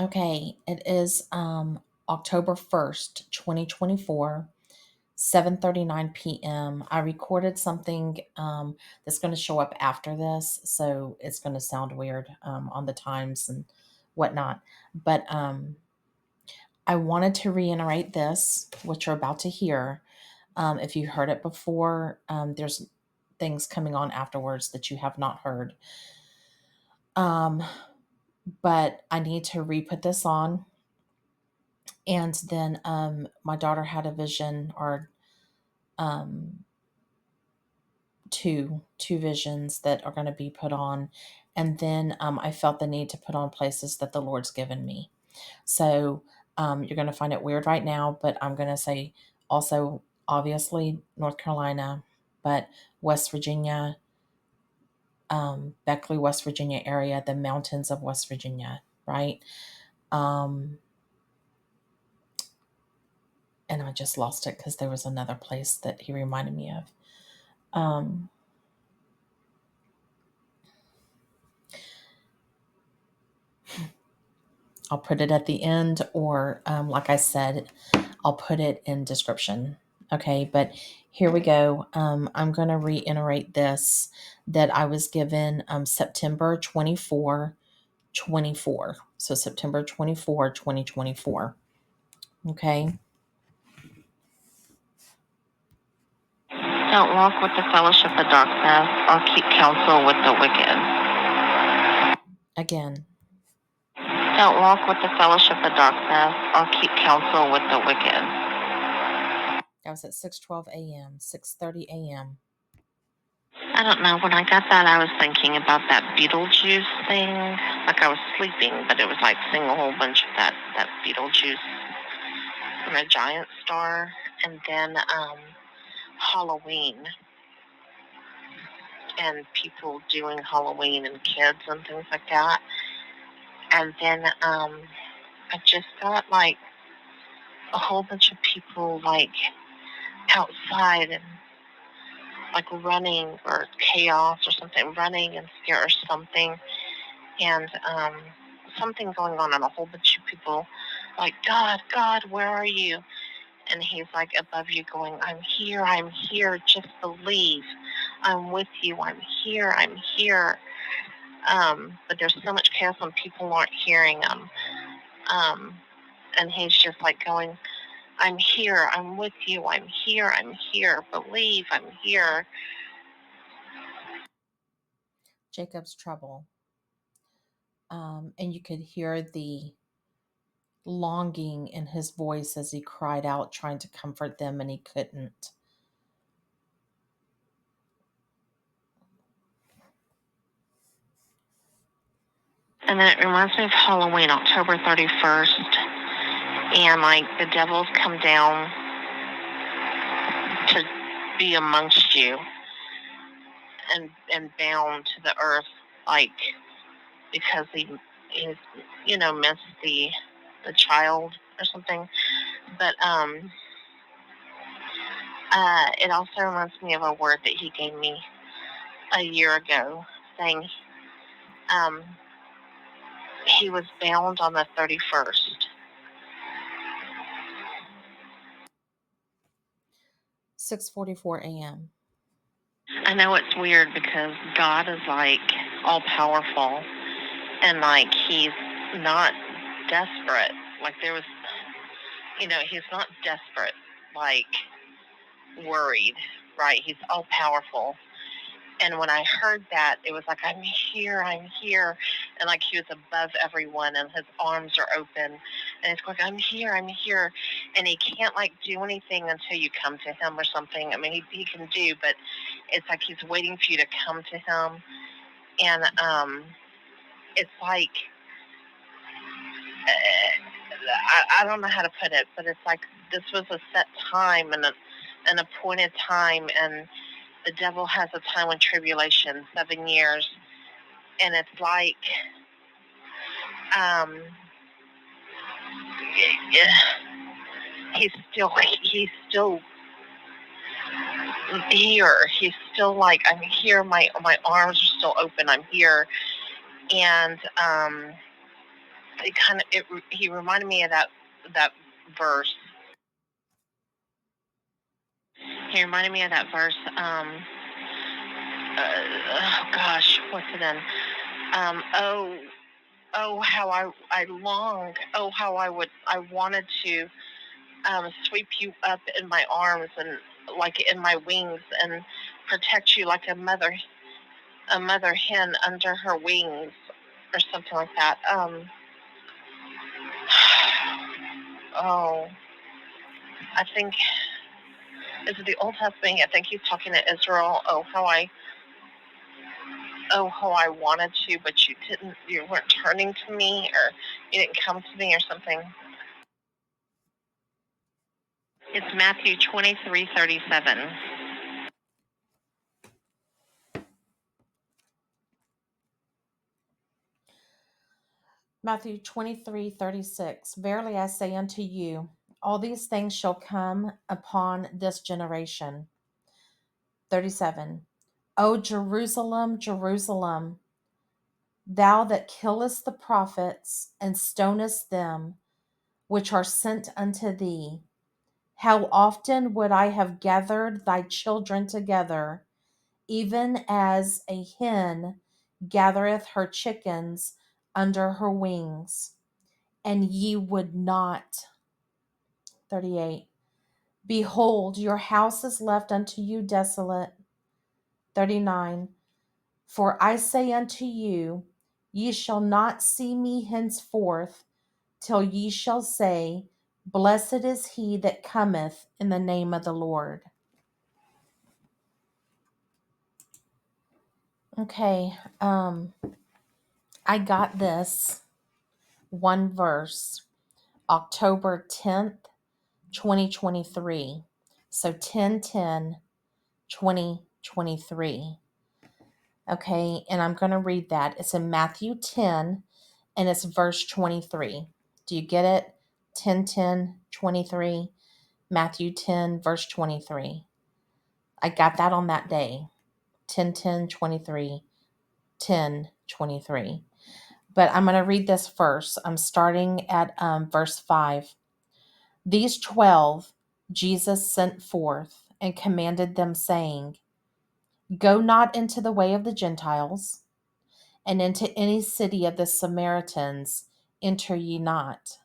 Okay, it is October 1st, 2024, 7:39 p.m. I recorded something that's going to show up after this, so it's going to sound weird on the times and whatnot. But I wanted to reiterate this, what you're about to hear. If you heard it before, there's things coming on afterwards that you have not heard. Um, but I need to re-put this on. And then my daughter had a vision, or um, two visions that are going to be put on. And then I felt the need to put on places that the Lord's given me. So you're going to find it weird right now, but I'm going to say also, obviously, North Carolina, but West Virginia, Beckley, West Virginia area, the mountains of West Virginia, right? Um, and I just lost it because there was another place that he reminded me of. Um, I'll put it at the end, or like I said, I'll put it in description. Okay, but here we go. I'm going to reiterate this that I was given September 24, 24. So September 24, 2024. Okay. Don't walk with the fellowship of darkness, or keep counsel with the wicked. Again. Don't walk with the fellowship of darkness, or keep counsel with the wicked. That was at 6:12 a.m., 6:30 a.m. I don't know. When I got that, I was thinking about that Beetlejuice thing. Like I was sleeping, but it was like seeing a whole bunch of that Beetlejuice from a giant star, and then Halloween and people doing Halloween and kids and things like that. And then I just got like a whole bunch of people like outside and like running or chaos or something, running and scare or something, and something going on, and a whole bunch of people like, God, where are you? And he's like above you going, I'm here, just believe. I'm with you, I'm here. But there's so much chaos and people aren't hearing him. And he's just like going, I'm here, I'm with you, I'm here, believe, I'm here. Jacob's trouble. And you could hear the longing in his voice as he cried out, trying to comfort them, and he couldn't. And then it reminds me of Halloween, October 31st. And like the devils come down to be amongst you and bound to the earth, like because he's missed the child or something. But it also reminds me of a word that he gave me a year ago, saying he was bound on the 31st. 6:44 a.m. I know it's weird because God is like all powerful, and like he's not desperate. Like there was, he's not desperate, like worried, right? He's all powerful. And when I heard that, it was like, I'm here. And like he was above everyone and his arms are open. And he's going, I'm here. And he can't like do anything until you come to him or something. I mean, he can do, but it's like he's waiting for you to come to him. And it's like, I don't know how to put it, but it's like this was a set time and an appointed time. And the devil has a time when tribulation, 7 years. And it's like, he's still here. He's still like, I'm here. My arms are still open. I'm here. And he reminded me of that verse. He reminded me of that verse. Oh gosh, what's it in? Oh, how I longed. Oh, how I wanted to sweep you up in my arms and like in my wings and protect you like a mother hen under her wings or something like that. Oh, I think is it the Old Testament? I think he's talking to Israel. How I wanted to, but you didn't. You weren't turning to me, or you didn't come to me, or something. It's Matthew 23:37. Matthew 23:36. Verily I say unto you, all these things shall come upon this generation. 37. O Jerusalem, Jerusalem, thou that killest the prophets and stonest them which are sent unto thee, how often would I have gathered thy children together, even as a hen gathereth her chickens under her wings, and ye would not. 38. Behold, your house is left unto you desolate. 39. For I say unto you, ye shall not see me henceforth, till ye shall say, Blessed is he that cometh in the name of the Lord. Okay, I got this one verse, October 10th, 2023. So 10/10/2023. Okay, and I'm going to read that. It's in Matthew 10 and it's verse 23. Do you get it? 10/10/23. Matthew 10, verse 23. I got that on that day. 10/10/23. 10/23. But I'm going to read this first. I'm starting at verse 5. These 12 Jesus sent forth and commanded them, saying, Go not into the way of the Gentiles, and into any city of the Samaritans enter ye not,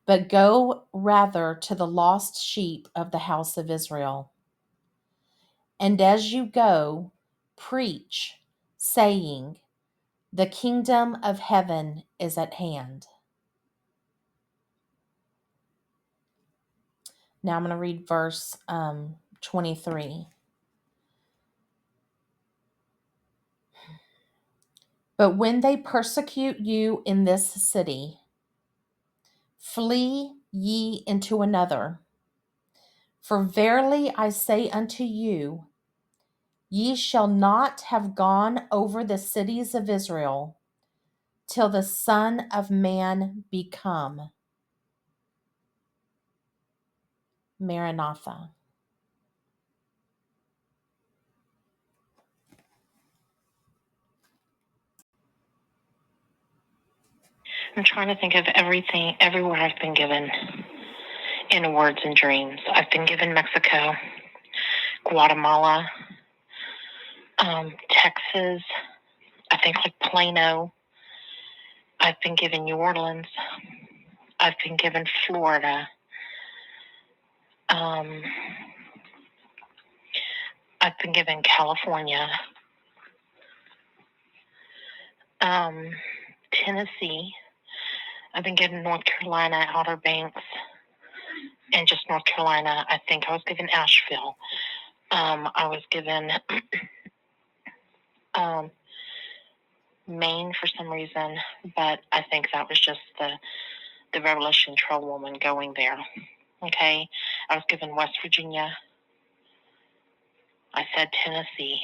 but go rather to the lost sheep of the house of Israel. And as you go, preach, saying, The kingdom of heaven is at hand. Now I'm going to read verse 23. But when they persecute you in this city, flee ye into another. For verily I say unto you, ye shall not have gone over the cities of Israel till the Son of Man be come. Maranatha. I'm trying to think of everywhere I've been given in words and dreams. I've been given Mexico, Guatemala, Texas, I think like Plano. I've been given New Orleans. I've been given Florida. I've been given California, Tennessee. I've been given North Carolina, Outer Banks, and just North Carolina. I think I was given Asheville. I was given Maine for some reason, but I think that was just the Revelation Trail woman going there. Okay, I was given West Virginia. I said Tennessee.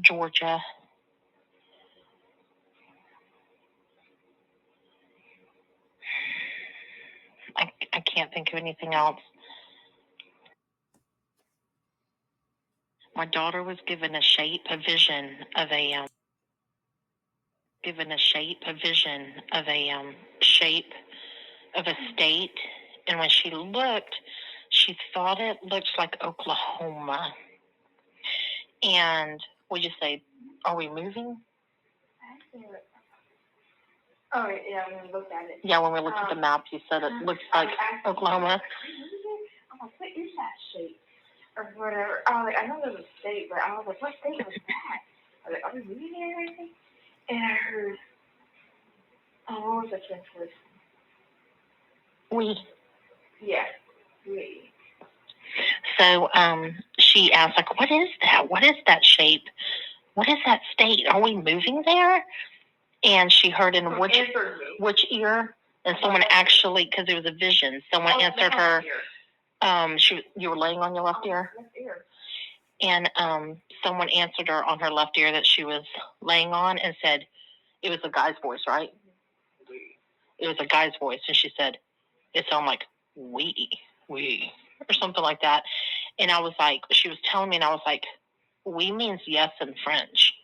Georgia. I can't think of anything else. My daughter was given a vision of a shape of a state, and when she looked, she thought it looked like Oklahoma. And we just say, "Are we moving?" Oh, yeah, when we looked at it. Yeah, when we looked at the map, you said it looks like Oklahoma. I'm like, what is that shape? Or whatever. I was like, I know there's a state, but I was like, what state was that? I was like, are we moving there or anything? And I heard, what was that French word? We. Yeah, we. So she asked, like, what is that? What is that shape? What is that state? Are we moving there? And she heard in which ear? And someone actually, because it was a vision, someone answered her. You were laying on your left ear? Left ear. And someone answered her on her left ear that she was laying on and said, it was a guy's voice, right? It was a guy's voice. And she said, it sounded like, we, or something like that. And I was like, she was telling me, and I was like, we means yes in French.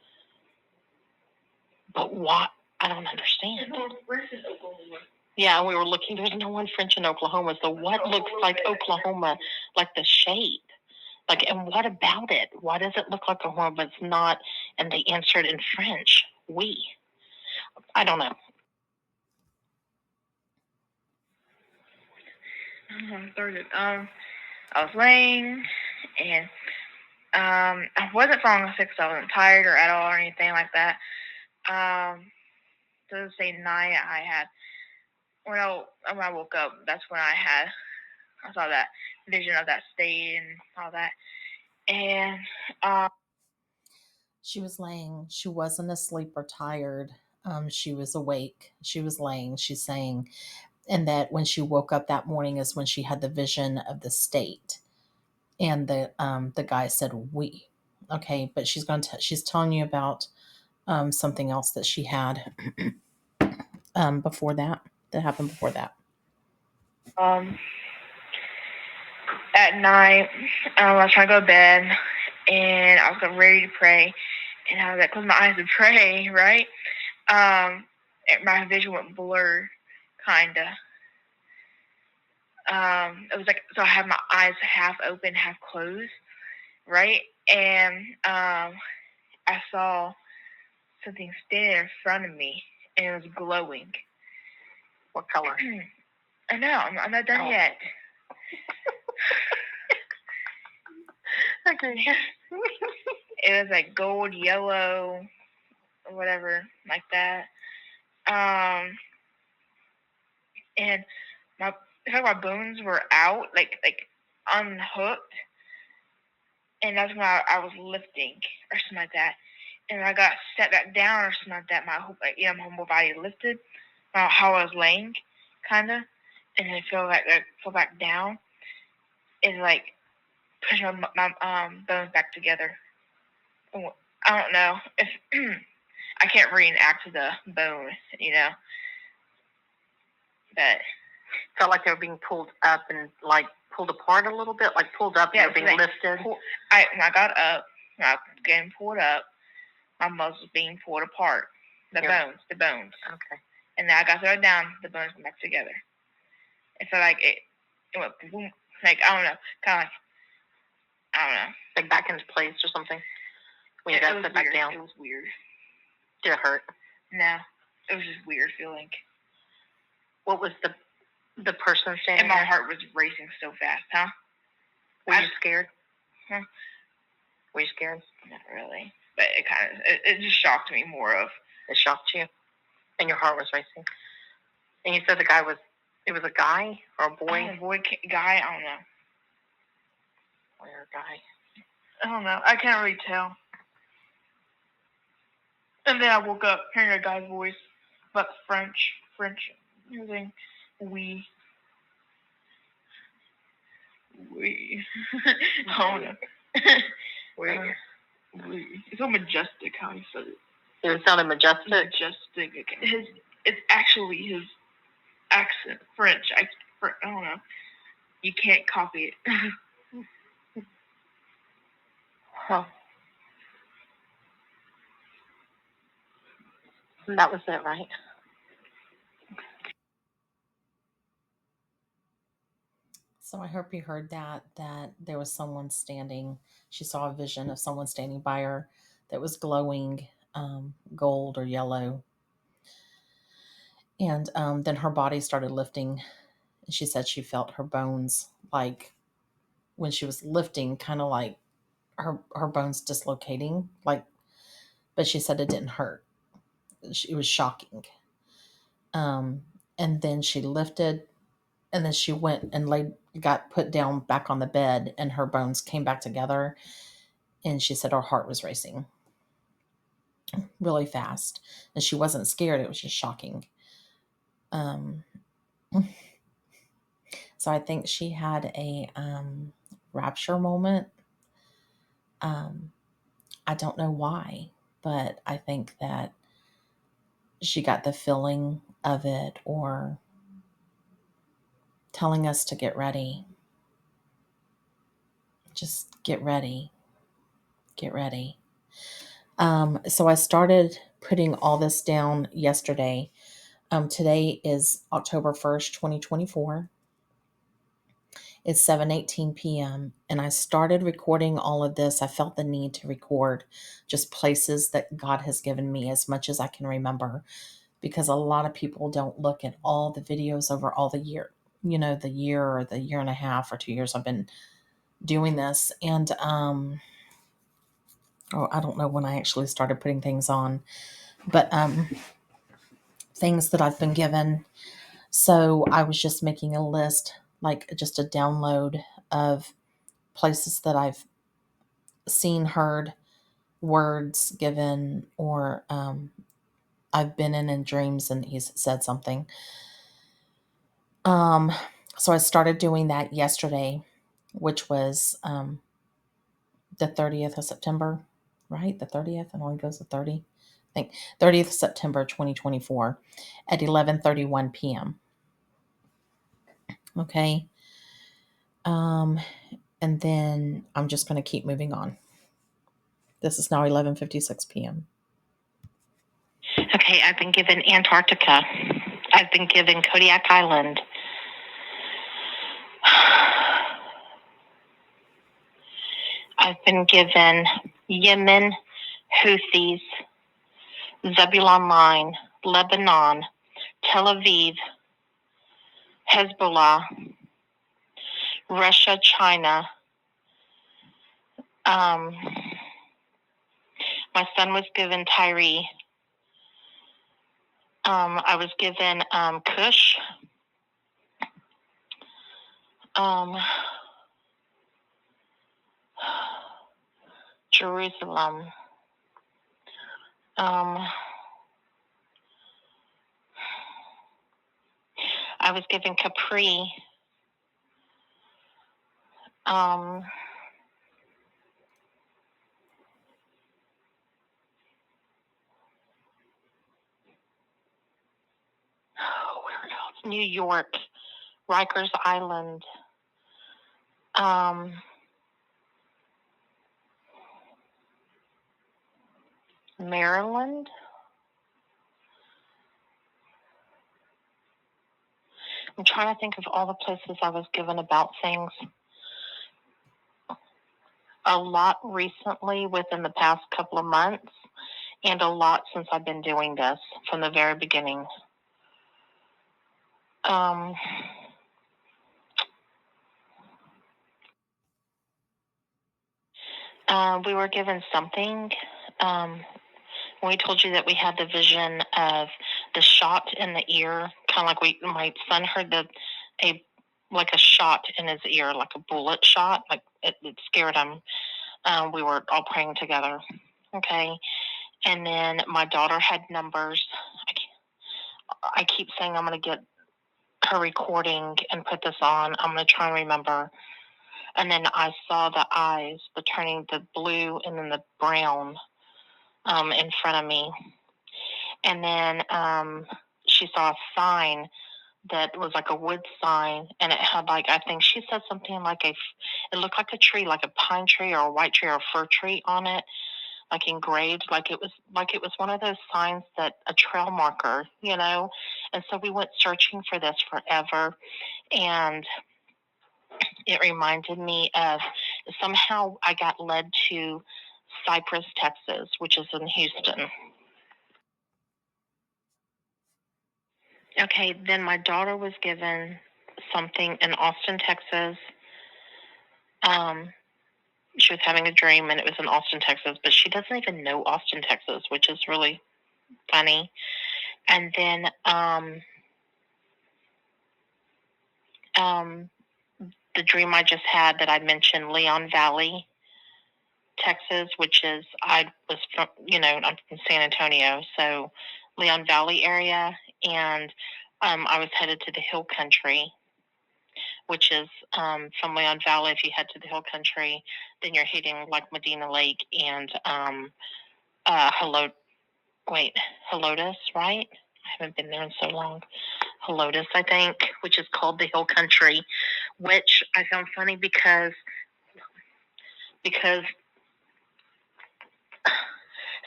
But what? I don't understand. Where's in Oklahoma? Yeah, we were looking. There's no one French in Oklahoma. So what looks like Oklahoma? Like the shape. Like, and what about it? Why does it look like Oklahoma, but it's not? And they answered in French. We. I don't know. I started. I was laying, and I wasn't falling asleep because I wasn't tired or at all or anything like that. Thursday night, I had when I woke up, that's when I saw that vision of that state and all that. And she was laying. She wasn't asleep or tired. She was awake. She was laying. She's saying, and that when she woke up that morning is when she had the vision of the state. And the guy said, "We." Okay, but she's telling you about something else that she had before that happened before that. At night, I was trying to go to bed, and I was getting ready to pray, and I was like, close my eyes to pray, right? My vision went blurred, kinda. It was like, so I had my eyes half open, half closed, right? And I saw something standing in front of me, and it was glowing. What color? I know, I'm not done yet. Okay. It was like gold, yellow, or whatever, like that. And my bones were out, like unhooked, and that's when I was lifting or something like that. And I got set back down or something like that. My whole body lifted, how I was laying, kinda, and then fell back down, and like push my bones back together. I don't know if I can't reenact the bone, but felt like they were being pulled up and like pulled apart a little bit, like pulled up and they were being lifted. When I got up, when I was getting pulled up, my muscles being pulled apart. The bones. Okay. And then I got thrown down, the bones went back together. It felt like it went boom, like, I don't know, kind of like, I don't know. Like back into place or something? When you got set back down? It was weird. Did it hurt? No. It was just weird feeling. What was the person standing and my heart was racing so fast, huh? Were you scared? Huh? Were you scared? Not really. But it just shocked me more of. It shocked you? And your heart was racing? And you said it was a guy or a boy? Guy, I don't know. Boy or a guy? I don't know. I can't really tell. And then I woke up hearing a guy's voice, but French, using we. I don't know. It's so majestic how he said it. It sounded majestic? Majestic. It's actually his accent, French. I don't know. You can't copy it. Oh. And that was it, right? So I hope you heard that there was someone standing. She saw a vision of someone standing by her that was glowing gold or yellow. And then her body started lifting. And she said she felt her bones, like when she was lifting, kind of like her bones dislocating. Like, but she said it didn't hurt. It was shocking. Um, and then she lifted, and then she went and got put down back on the bed, and her bones came back together. And she said her heart was racing really fast, and she wasn't scared. It was just shocking. Um, so I think she had a rapture moment. Um, I don't know why, but I think that she got the feeling of it, or telling us to get ready. Just get ready. Get ready. So I started putting all this down yesterday. Today is October 1st, 2024. It's 7:18 p.m. and I started recording all of this. I felt the need to record just places that God has given me as much as I can remember, because a lot of people don't look at all the videos over all the year, the year or the year and a half or 2 years I've been doing this. And I don't know when I actually started putting things on, but things that I've been given. So I was just making a list, like just a download of places that I've seen, heard, words given, or I've been in dreams and he's said something. So I started doing that yesterday, which was the 30th of September, right? The 30th, and only goes to 30. I think 30th September 2024 at 11:31 p.m. Okay. And then I'm just going to keep moving on. This is now 11:56 p.m. Okay, I've been given Antarctica. I've been given Kodiak Island. I've been given Yemen, Houthis, Zebulon Line, Lebanon, Tel Aviv, Hezbollah, Russia, China. My son was given Tyre. I was given Cush. Jerusalem. I was given Capri. Where else? New York, Rikers Island. Maryland. I'm trying to think of all the places I was given about things. A lot recently within the past couple of months, and a lot since I've been doing this from the very beginning. We were given something. When we told you that we had the vision of the shot in the ear, kind of like my son heard like a shot in his ear, like a bullet shot, like it scared him. We were all praying together. Okay. And then my daughter had numbers. I keep saying I'm going to get her recording and put this on. I'm going to try and remember. And then I saw the eyes, turning the blue and then the brown in front of me. And then she saw a sign that was like a wood sign, and it had like, I think she said something like it looked like a tree, like a pine tree or a white tree or a fir tree on it, like engraved, like it was one of those signs that a trail marker, you know. And so we went searching for this forever, and it reminded me of, somehow I got led to Cypress, Texas, which is in Houston. Okay, then my daughter was given something in Austin, Texas. She was having a dream, and it was in Austin, Texas, but she doesn't even know Austin, Texas, which is really funny. And then the dream I just had that I mentioned, Leon Valley, Texas, which is, I was from, I'm from San Antonio, so Leon Valley area, and I was headed to the Hill Country, which is from Leon Valley. If you head to the Hill Country, then you're hitting like Medina Lake and Helotes, right? I haven't been there in so long. Helotes, I think, which is called the Hill Country, which I found funny because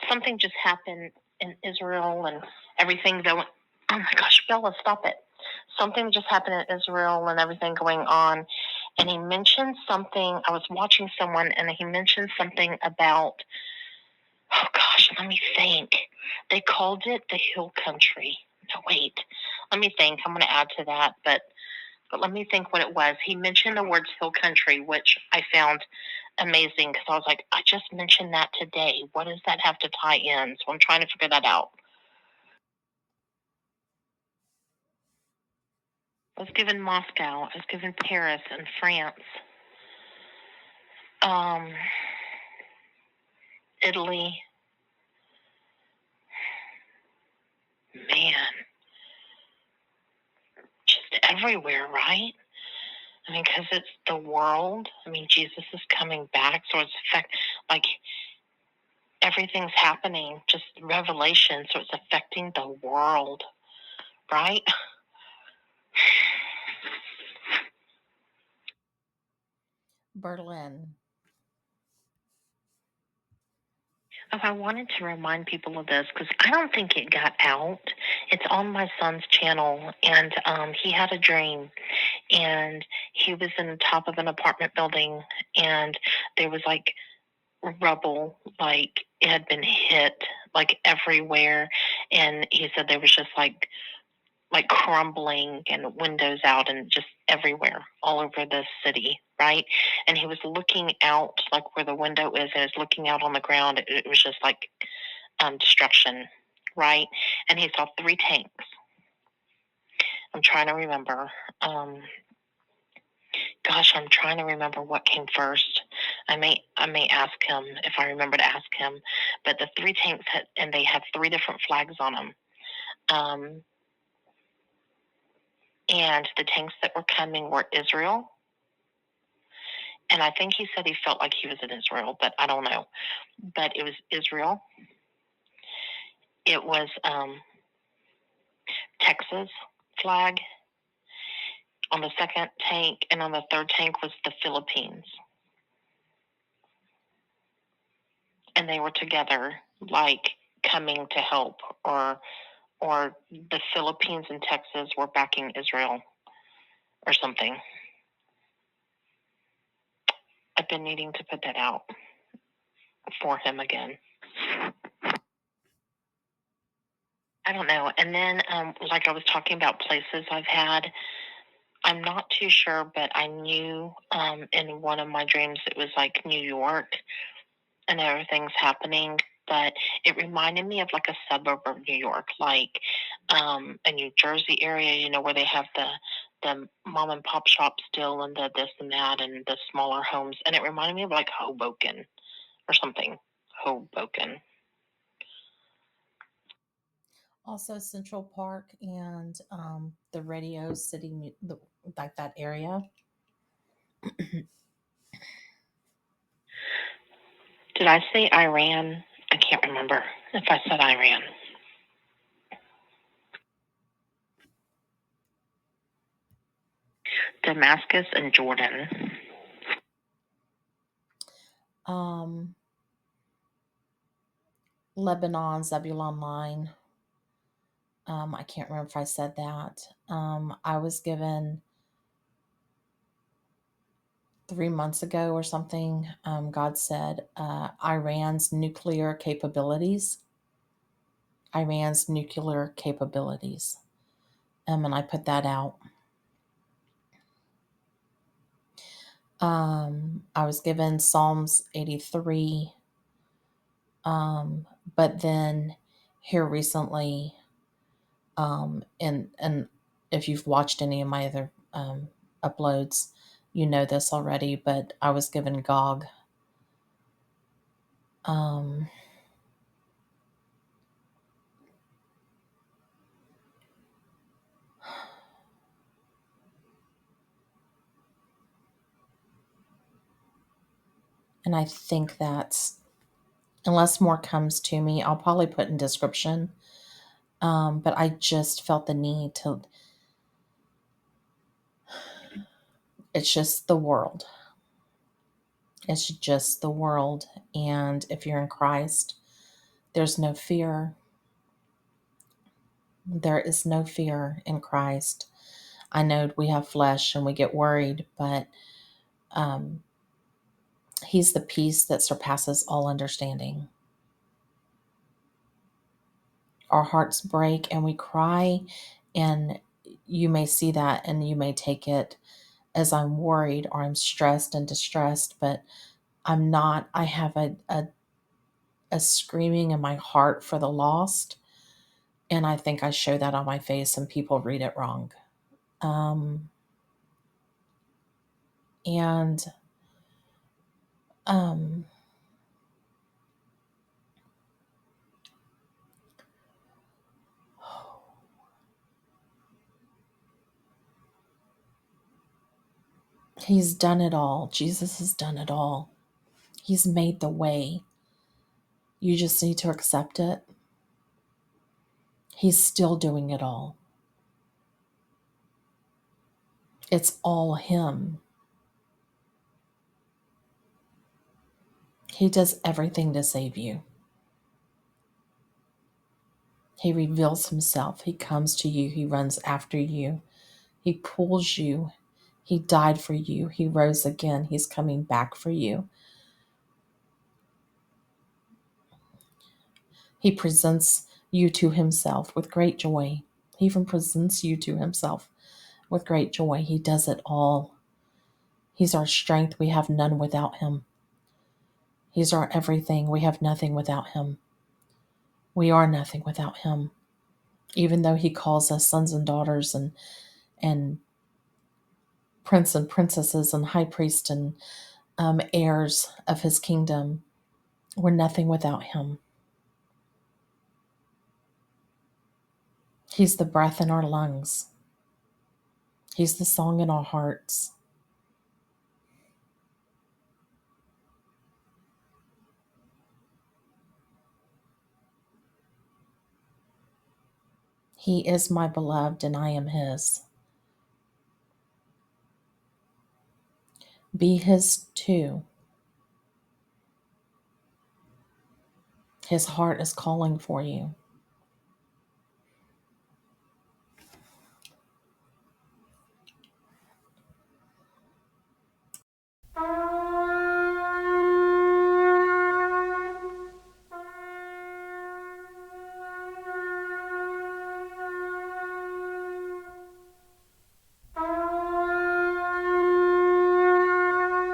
something just happened in Israel and everything going. Oh my gosh, Bella, stop it! Something just happened in Israel and everything going on, and he mentioned something. I was watching someone, and he mentioned something about. Oh gosh, let me think. They called it the Hill Country. No, wait. Let me think. I'm going to add to that, but let me think what it was. He mentioned the words Hill Country, which I found amazing because I was like, I just mentioned that today. What does that have to tie in? So I'm trying to figure that out. I was given Moscow. I was given Paris and France. Italy. Man. Just everywhere, right? I mean, because it's the world. I mean, Jesus is coming back, so it's like everything's happening, just revelation, so it's affecting the world, right? Berlin. Oh, I wanted to remind people of this because I don't think it got out. It's on my son's channel, and he had a dream, and he was in the top of an apartment building, and there was like rubble, like it had been hit like everywhere, and he said there was just like crumbling and windows out and just everywhere all over the city, right? And he was looking out like where the window is, and was looking out on the ground. It was just like destruction, right? And he saw 3 tanks. I'm trying to remember. Gosh, I'm trying to remember what came first. I may ask him if I remember to ask him. But the 3 tanks and they had 3 different flags on them. And the tanks that were coming were Israel. And I think he said he felt like he was in Israel, but I don't know. But it was Israel. It was Texas flag on the 2nd tank, and on the 3rd tank was the Philippines. And they were together, like coming to help, or the Philippines and Texas were backing Israel or something. I've been needing to put that out for him again. I don't know. And then, like I was talking about places I've had, I'm not too sure, but I knew in one of my dreams it was like New York and everything's happening, but it reminded me of like a suburb of New York, like a New Jersey area, where they have the mom and pop shop still, and the this and that, and the smaller homes. And it reminded me of like Hoboken or something. Hoboken. Also, Central Park and the Radio City, like that area. Did I say Iran? I can't remember if I said Iran. Damascus and Jordan? Lebanon, Zebulon line. I can't remember if I said that. I was given 3 months ago or something. God said Iran's nuclear capabilities. Iran's nuclear capabilities. And I put that out. I was given Psalms 83. But then here recently, and if you've watched any of my other uploads, you know this already, but I was given Gog. And I think that's, unless more comes to me, I'll probably put in description. But I just felt the need to, it's just the world. It's just the world. And if you're in Christ, there's no fear. There is no fear in Christ. I know we have flesh and we get worried, but He's the peace that surpasses all understanding. Our hearts break and we cry, and you may see that and you may take it as I'm worried or I'm stressed and distressed, but I'm not. I have a screaming in my heart for the lost, and I think I show that on my face and people read it wrong. And He's done it all. Jesus has done it all. He's made the way. You just need to accept it. He's still doing it all. It's all Him. He does everything to save you. He reveals Himself. He comes to you. He runs after you. He pulls you. He died for you. He rose again. He's coming back for you. He presents you to Himself with great joy. He even presents you to Himself with great joy. He does it all. He's our strength. We have none without Him. He's our everything. We have nothing without Him. We are nothing without Him. Even though He calls us sons and daughters and prince and princesses and high priest and heirs of His kingdom, we're nothing without Him. He's the breath in our lungs. He's the song in our hearts. He is my beloved and I am His. Be His too. His heart is calling for you.